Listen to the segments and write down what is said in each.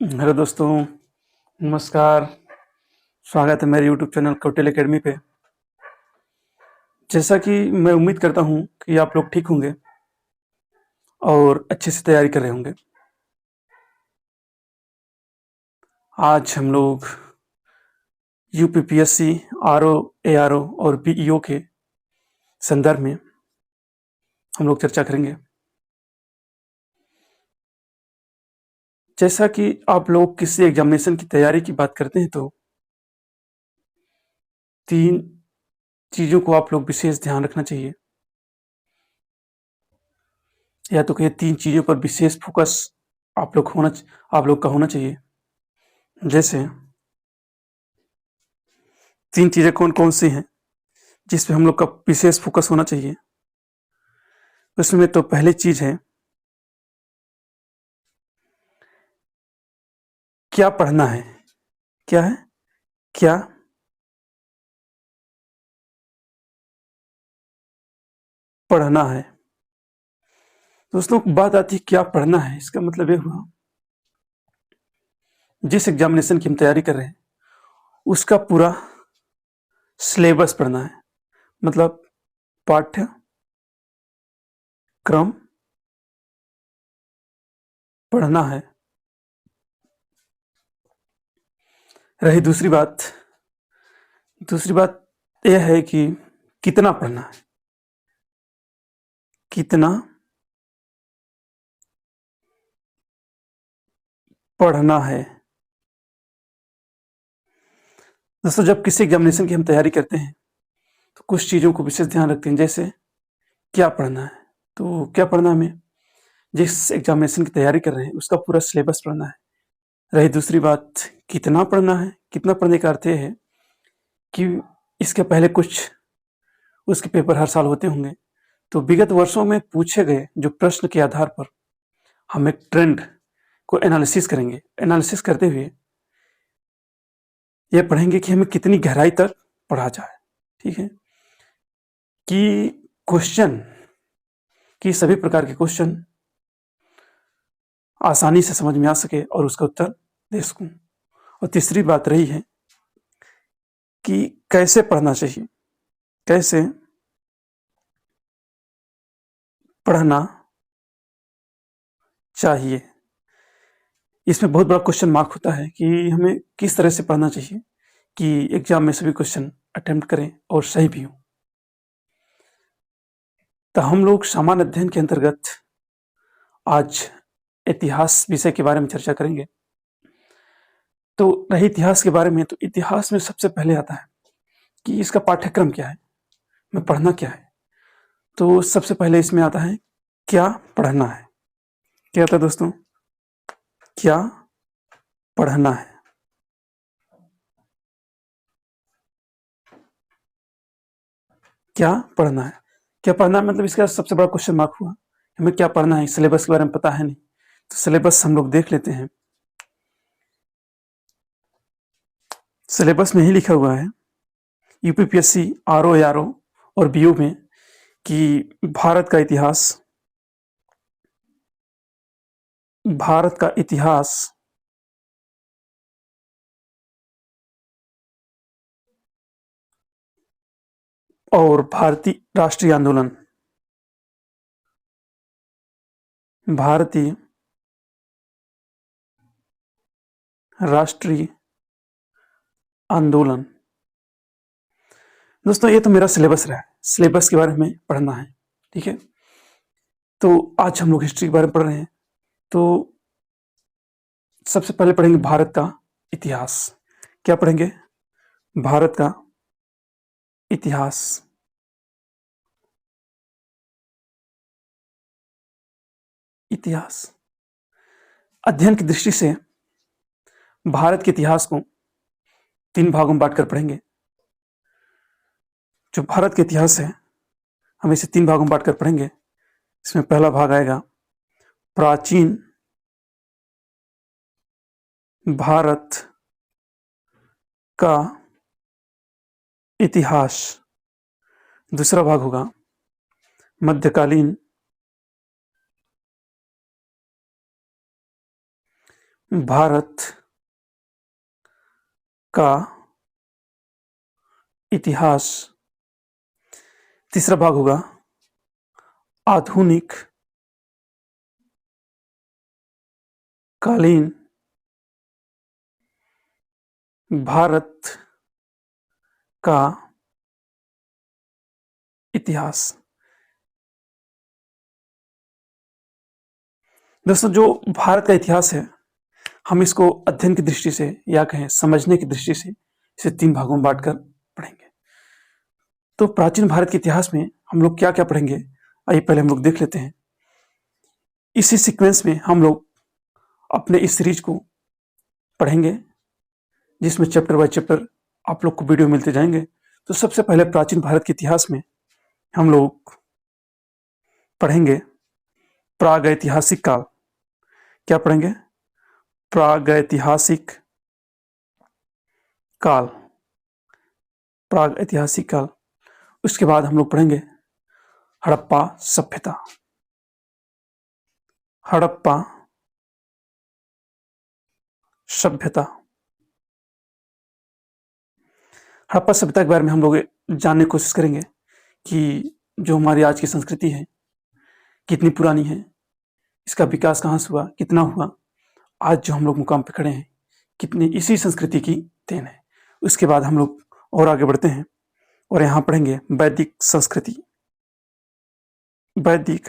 Hello दोस्तों, नमस्कार। स्वागत है मेरे यूट्यूब चैनल कौटिल्य अकेडमी पे। जैसा कि मैं उम्मीद करता हूँ कि आप लोग ठीक होंगे और अच्छे से तैयारी कर रहे होंगे। आज हम लोग यूपीपीएससी, आरओ, एआरओ और पीईओ के संदर्भ में हम लोग चर्चा करेंगे। जैसा कि आप लोग किसी एग्जामिनेशन की तैयारी की बात करते हैं तो 3 चीज़ों को आप लोग विशेष ध्यान रखना चाहिए, या तो कहिए 3 चीज़ों पर विशेष फ़ोकस आप लोग का होना चाहिए। जैसे 3 चीज़ें कौन-कौन सी हैं, जिस पे हम लोग का विशेष फ़ोकस होना चाहिए? उसमें तो पहली चीज़ है, क्या पढ़ना है? क्या है? क्या पढ़ना है? दोस्तों, बात आती है क्या पढ़ना है, इसका मतलब ये हुआ, जिस एग्ज़ामिनेशन की हम तैयारी कर रहे हैं, उसका पूरा सिलेबस पढ़ना है। मतलब पाठ्यक्रम पढ़ना है। रही दूसरी बात यह है कि कितना पढ़ना है, कितना पढ़ना है। दोस्तों, जब किसी एग्ज़ामिनेशन की हम तैयारी करते हैं, तो कुछ चीज़ों को विशेष ध्यान रखते हैं, जैसे क्या पढ़ना है? तो क्या पढ़ना है हमें? जिस एग्ज़ामिनेशन की तैयारी कर रहे हैं, उसका पूरा सिलेबस पढ़ना है। रही दूसरी बात, कितना पढ़ना है? कितना पढ़ने का अर्थ ये है कि इसके पहले कुछ उसके पेपर हर साल होते होंगे, तो विगत वर्षों में पूछे गए जो प्रश्न के आधार पर हम एक ट्रेंड को एनालिसिस करेंगे। एनालिसिस करते हुए ये पढ़ेंगे कि हमें कितनी गहराई तक पढ़ा जाए, ठीक है? कि क्वेश्चन कि सभी प्रकार के क्वेश्चन आसानी से समझ में आ सके और उसका उत्तर दे सकूँ। और तीसरी बात रही है कि कैसे पढ़ना चाहिए, कैसे पढ़ना चाहिए। इसमें बहुत बड़ा क्वेश्चन मार्क होता है कि हमें किस तरह से पढ़ना चाहिए कि एग्जाम में सभी क्वेश्चन अटेम्प्ट करें और सही भी हो। तो हम लोग सामान्य अध्ययन के अंतर्गत आज इतिहास विषय के बारे में चर्चा करेंगे। तो रही इतिहास के बारे में, तो इतिहास में सबसे पहले आता है कि इसका पाठ्यक्रम क्या है, में पढ़ना क्या है। तो सबसे पहले इसमें आता है क्या पढ़ना है। क्या आता है दोस्तों? क्या पढ़ना है। क्या पढ़ना है? क्या पढ़ना है मतलब इसका सबसे बड़ा क्वेश्चन मार्क हुआ, हमें क्या पढ़ना है, सिलेबस के बारे में पता है नहीं। तो सिलेबस हम लोग देख लेते हैं। सिलेबस में ही लिखा हुआ है यूपीपीएससी, आरओ, एआरओ और बीओ में कि भारत का इतिहास और भारतीय राष्ट्रीय आंदोलन, भारतीय राष्ट्रीय आंदोलन। दोस्तों, ये तो मेरा सिलेबस रहा है, सिलेबस के बारे में पढ़ना है, ठीक है। तो आज हम लोग हिस्ट्री के बारे में पढ़ रहे हैं। तो सबसे पहले पढ़ेंगे भारत का इतिहास। क्या पढ़ेंगे? भारत का इतिहास। इतिहास अध्ययन की दृष्टि से भारत के इतिहास को 3 भागों में बांटकर पढ़ेंगे। जो भारत का इतिहास है, हम इसे 3 भागों में बांटकर पढ़ेंगे। इसमें पहला भाग आएगा प्राचीन भारत का इतिहास। दूसरा भाग होगा मध्यकालीन भारत का इतिहास। तीसरा भाग होगा आधुनिक कालीन भारत का इतिहास। दोस्तों, जो भारत का इतिहास है, हम इसको अध्ययन की दृष्टि से या कहें समझने की दृष्टि से इसे 3 भागों में बांटकर पढ़ेंगे। तो प्राचीन भारत के इतिहास में हम लोग क्या-क्या पढ़ेंगे, आइए पहले हम लोग देख लेते हैं। इसी सीक्वेंस में हम लोग अपने इस सीरीज को पढ़ेंगे, जिसमें चैप्टर बाय चैप्टर आप लोग को वीडियो मिलते जाएंगे। तो सबसे पहले प्राचीन भारत के इतिहास में हम लोग पढ़ेंगे प्रागैतिहासिक काल। क्या पढ़ेंगे? प्रागैतिहासिक काल। प्रागैतिहासिक काल। उसके बाद हम लोग पढ़ेंगे हड़प्पा सभ्यता। हड़प्पा सभ्यता। हड़प्पा सभ्यता के बारे में हम लोग जानने की कोशिश करेंगे कि जो हमारी आज की संस्कृति है कितनी पुरानी है, इसका विकास कहाँ से हुआ, कितना हुआ, आज जो हम लोग मुकाम पे खड़े हैं कितनी इसी संस्कृति की देन है। उसके बाद हम लोग और आगे बढ़ते हैं और यहाँ पढ़ेंगे वैदिक संस्कृति। वैदिक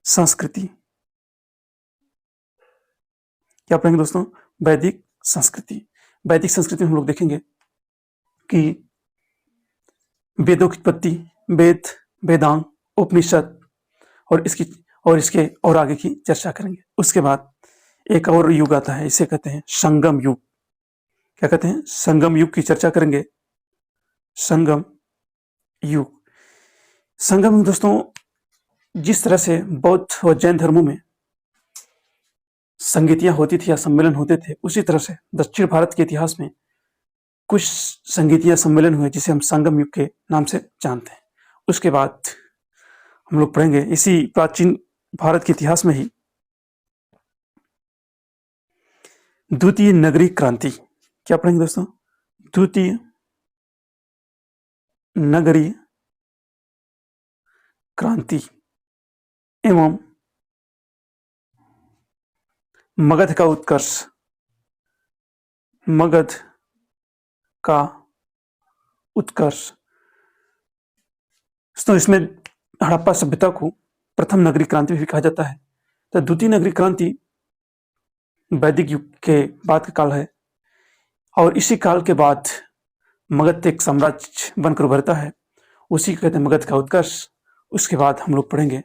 संस्कृति। क्या पढ़ेंगे दोस्तों? वैदिक संस्कृति। वैदिक संस्कृति में हम लोग देखेंगे कि वेदों की उत्पत्ति, वेद, वेदांग, उपनिषद और इसके और आगे की चर्चा करेंगे। उसके बाद एक और युग आता है, इसे कहते हैं संगम युग। क्या कहते हैं? संगम युग की चर्चा करेंगे। संगम युग। संगम युग दोस्तों, जिस तरह से बौद्ध और जैन धर्मों में संगीतियां होती थी या सम्मेलन होते थे, उसी तरह से दक्षिण भारत के इतिहास में कुछ संगीतियां सम्मेलन हुए जिसे हम संगम युग के नाम से जानते हैं। उसके बाद हम लोग पढ़ेंगे इसी प्राचीन भारत के इतिहास में ही द्वितीय नगरीय क्रांति। क्या पढ़ेंगे दोस्तों? द्वितीय नगरीय क्रांति एवं मगध का उत्कर्ष। मगध का उत्कर्ष। तो इसमें हड़प्पा सभ्यता को प्रथम नगरीय क्रांति भी कहा जाता है। तो द्वितीय नगरीय क्रांति वैदिक युग के बाद का काल है और इसी काल के बाद मगध एक साम्राज्य बनकर उभरता है, उसी को कहते हैं मगध का उत्कर्ष। उसके बाद हम लोग पढ़ेंगे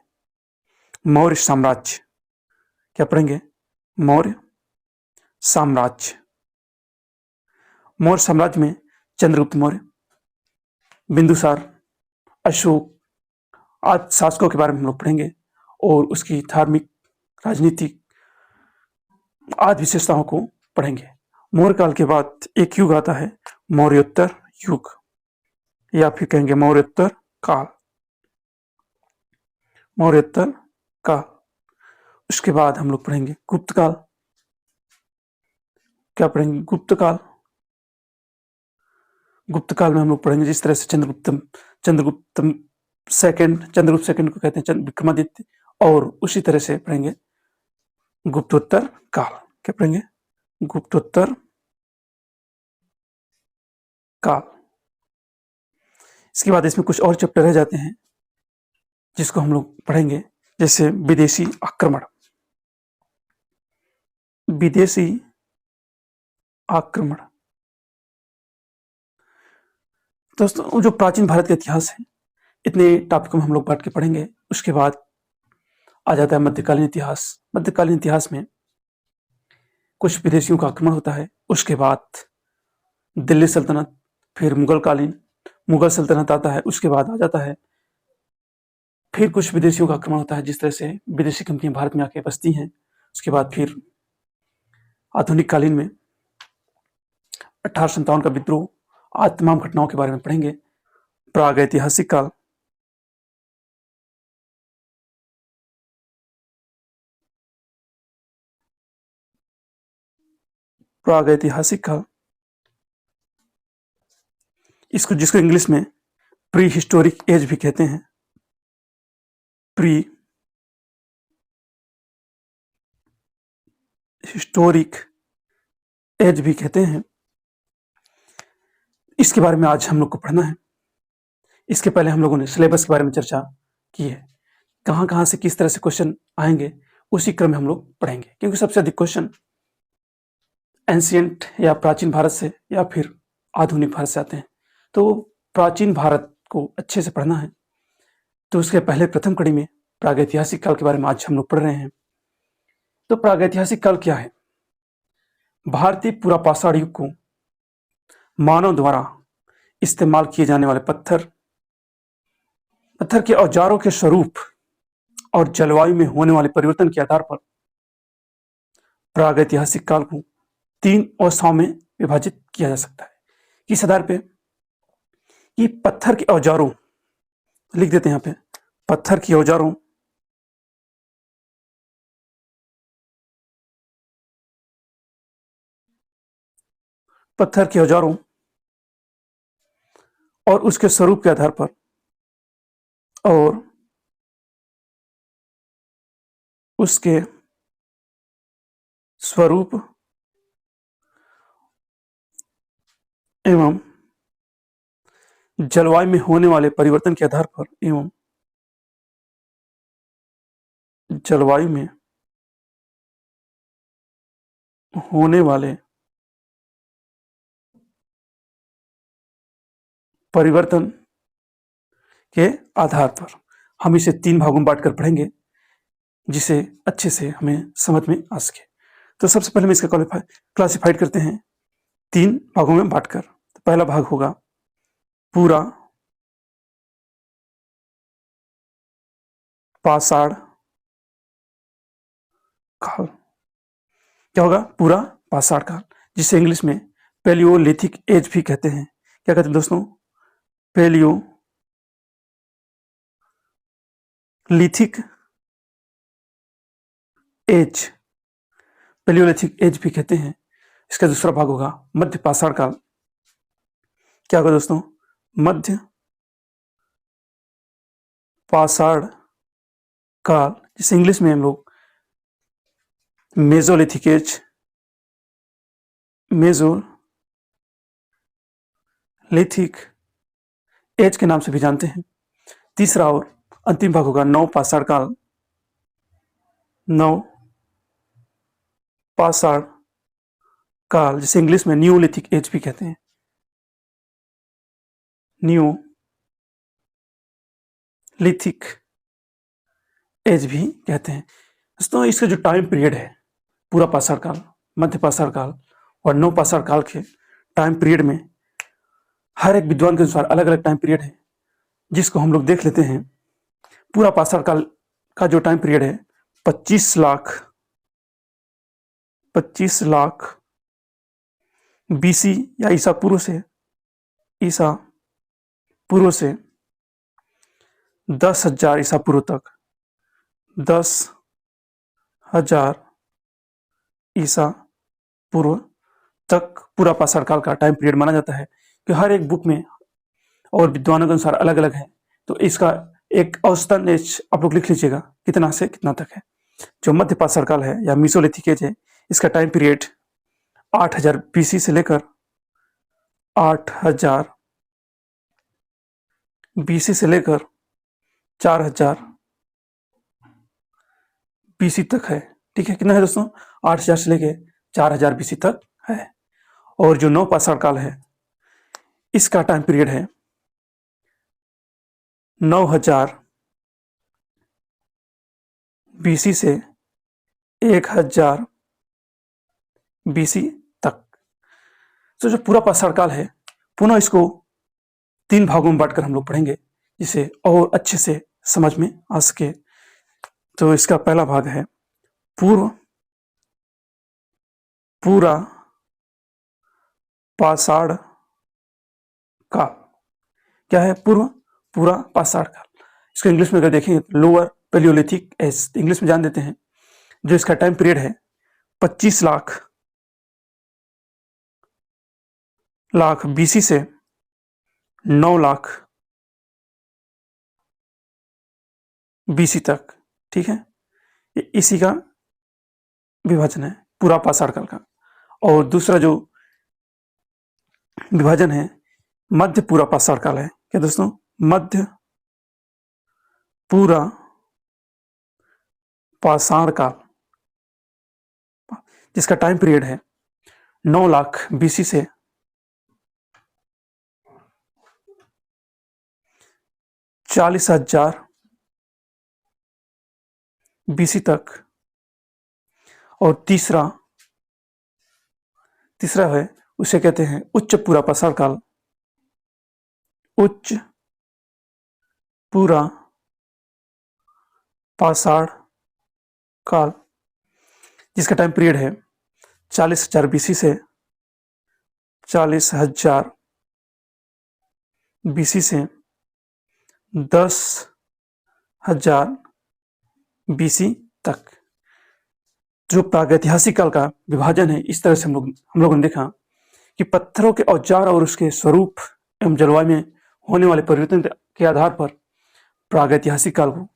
मौर्य साम्राज्य। क्या पढ़ेंगे? मौर्य साम्राज्य। मौर्य साम्राज्य में चंद्रगुप्त मौर्य, बिंदुसार, अशोक आदि शासकों के बारे में हम लोग पढ़ेंगे और उसकी धार्मिक, राजनीतिक आदि विशेषताओं को पढ़ेंगे। मौर्य काल के बाद एक युग आता है मौर्योत्तर युग, या फिर कहेंगे मौर्योत्तर काल। मौर्योत्तर काल। उसके बाद हम लोग पढ़ेंगे गुप्त काल। क्या पढ़ेंगे? गुप्त काल। गुप्त काल में हम लोग पढ़ेंगे जिस तरह से चंद्रगुप्त सेकंड को कहते हैं विक्रमादित्य, और उसी तरह से पढ़ेंगे गुप्तोत्तर काल। क्या पढ़ेंगे? गुप्तोत्तर काल। इसके बाद इसमें कुछ और चैप्टर रह जाते हैं जिसको हम लोग पढ़ेंगे, जैसे विदेशी आक्रमण। विदेशी आक्रमण। दोस्तों, जो प्राचीन भारत का इतिहास है, इतने टॉपिक में हम लोग बांट के पढ़ेंगे। उसके बाद आ जाता है मध्यकालीन इतिहास। मध्यकालीन इतिहास में कुछ विदेशियों का आक्रमण होता है। उसके बाद दिल्ली सल्तनत, फिर मुगल सल्तनत आता है। उसके बाद आ जाता है फिर कुछ विदेशियों का आक्रमण होता है, जिस तरह से विदेशी कंपनियां भारत में आके बसती हैं। उसके बाद फिर आधुनिक कालीन में 1857 का विद्रोह, आज तमाम घटनाओं के बारे में पढ़ेंगे। प्रागैतिहासिक काल। प्रागैतिहासिक काल, इसको जिसको इंग्लिश में प्री हिस्टोरिक एज भी कहते हैं, प्री हिस्टोरिक एज भी कहते हैं। इसके बारे में आज हम लोग को पढ़ना है। इसके पहले हम लोगों ने सिलेबस के बारे में चर्चा की है, कहाँ कहाँ से किस तरह से क्वेश्चन आएंगे उसी क्रम में हम लोग पढ़ेंगे, क्योंकि सबसे अधिक क्वेश्चन एंशियंट या प्राचीन भारत से या फिर आधुनिक भारत से आते हैं। तो प्राचीन भारत को अच्छे से पढ़ना है, तो उसके पहले प्रथम कड़ी में प्रागैतिहासिक काल के बारे में आज हम लोग पढ़ रहे हैं। तो प्रागैतिहासिक काल क्या है? भारतीय पुरापाषाण युग को मानव द्वारा इस्तेमाल किए जाने वाले पत्थर के औजारों के स्वरूप और जलवायु में होने वाले परिवर्तन के आधार पर प्रागैतिहासिक काल को 3 अवस्थाओं में विभाजित किया जा सकता है। किस आधार पे? कि पत्थर के औजारों, लिख देते हैं यहाँ पे, पत्थर के औजारों और उसके स्वरूप के आधार पर और उसके स्वरूप एवं जलवायु में होने वाले परिवर्तन के आधार पर एवं जलवायु में होने वाले परिवर्तन के आधार पर हम इसे 3 भागों में बांटकर पढ़ेंगे, जिसे अच्छे से हमें समझ में आ सके। तो सबसे पहले हम इसका क्लासिफाइड करते हैं 3 भागों में बांटकर। तो पहला भाग होगा पूरा पाषाण काल। क्या होगा? पूरा पाषाण काल, जिसे इंग्लिश में पैलियोलिथिक एज भी कहते हैं। क्या कहते हैं दोस्तों? पैलियोलिथिक एज भी कहते हैं। इसका दूसरा भाग होगा मध्य पाषाण काल। क्या होगा दोस्तों? मध्य पाषाण काल, जिसे इंग्लिश में हम लोग मेसोलिथिक एज के नाम से भी जानते हैं। तीसरा और अंतिम भाग होगा नव पाषाण काल, जिसे इंग्लिश में न्यूलिथिक एज भी कहते हैं। न्यूलिथिक एज भी कहते हैं। दोस्तों, इसका जो टाइम पीरियड है, पूरा पाषाण काल, मध्य पाषाण काल और नव पाषाण काल के टाइम पीरियड में हर एक विद्वान के अनुसार अलग अलग टाइम पीरियड है, जिसको हम लोग देख लेते हैं। पूरा पाषाण काल का जो टाइम पीरियड है 25 लाख बीसी या ईसा पूर्व से 10,000 ईसा पूर्व तक, 10,000 ईसा पूर्व तक पूरा पाषाण काल का टाइम पीरियड माना जाता है। कि हर एक बुक में और विद्वानों के अनुसार अलग अलग है, तो इसका एक औसतन एज आप लोग लिख लीजिएगा कितना से कितना तक है। जो मध्य पाषाण काल है या मेसोलिथिक एज है, इसका टाइम पीरियड 8,000 बीसी से लेकर 4,000 बीसी तक है। ठीक है, कितना है दोस्तों? 8,000 से लेकर 4,000 बीसी तक है। और जो नव पाषाण काल है, इसका टाइम पीरियड है 9,000 बीसी से 1,000 बीसी तक। तो जो पूरा पाषाण काल है, पुनः इसको 3 भागों में बांटकर हम लोग पढ़ेंगे, जिसे और अच्छे से समझ में आ सके। तो इसका पहला भाग है पूरा पाषाण काल। क्या है? पूरा पाषाण काल। इसको इंग्लिश में अगर देखें लोअर पैलियोलिथिक एज, इंग्लिश में जान देते हैं। जो इसका टाइम पीरियड है 25 लाख लाख BC से 9 लाख BC तक, ठीक है। ये इसी का विभाजन है पूरा पाषाण काल का। और दूसरा जो विभाजन है मध्य पूरा पाषाण काल है। क्या दोस्तों? मध्य पूरा पाषाण काल, जिसका टाइम पीरियड है 9 लाख BC से 40,000 BC तक। और तीसरा है, उसे कहते हैं उच्च पूरा पाषाण काल। उच्च पूरा पाषाण काल, जिसका टाइम पीरियड है 40,000 BC से 40,000 BC से 10,000 BC तक। जो प्रागैतिहासिक काल का विभाजन है, इस तरह से हम लोगों ने देखा कि पत्थरों के औजार और उसके स्वरूप एवं जलवायु में होने वाले परिवर्तन के आधार पर प्रागैतिहासिक काल को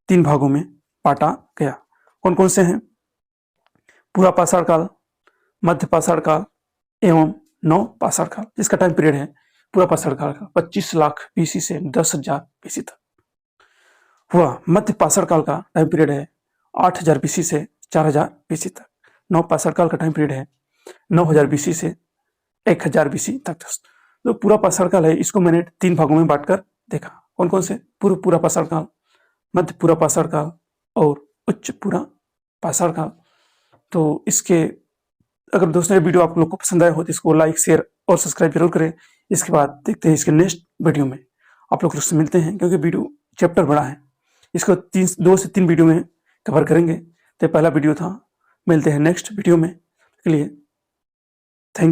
3 भागों में बांटा गया। कौन कौन से हैं? पूरा पाषाण काल, मध्य पाषाण काल एवं नव पाषाण काल, जिसका टाइम पीरियड है पूरा पाषाण काल का 25 लाख BC से 10,000 BC तक हुआ। मध्य पाषाण काल का टाइम पीरियड है 8,000 BC से 4,000 BC तक। नव पाषाण काल का टाइम पीरियड है 9,000 BC से 1,000 BC तक। तो पूरा पाषाण काल है, इसको मैंने 3 भागों में बांटकर देखा। कौन कौन से? पूरा पाषाण काल, मध्य पूरा पाषाण काल और उच्च पूरा पाषाण काल। तो इसके अगर दोस्तों ये वीडियो आप लोग को पसंद आया हो तो इसको लाइक, शेयर और सब्सक्राइब जरूर करें। इसके बाद देखते हैं इसके नेक्स्ट वीडियो में आप लोग से मिलते हैं, क्योंकि वीडियो चैप्टर बड़ा है, इसको 2 से 3 वीडियो में कवर करेंगे। तो पहला वीडियो था, मिलते हैं नेक्स्ट वीडियो में। के लिए थैंक यू।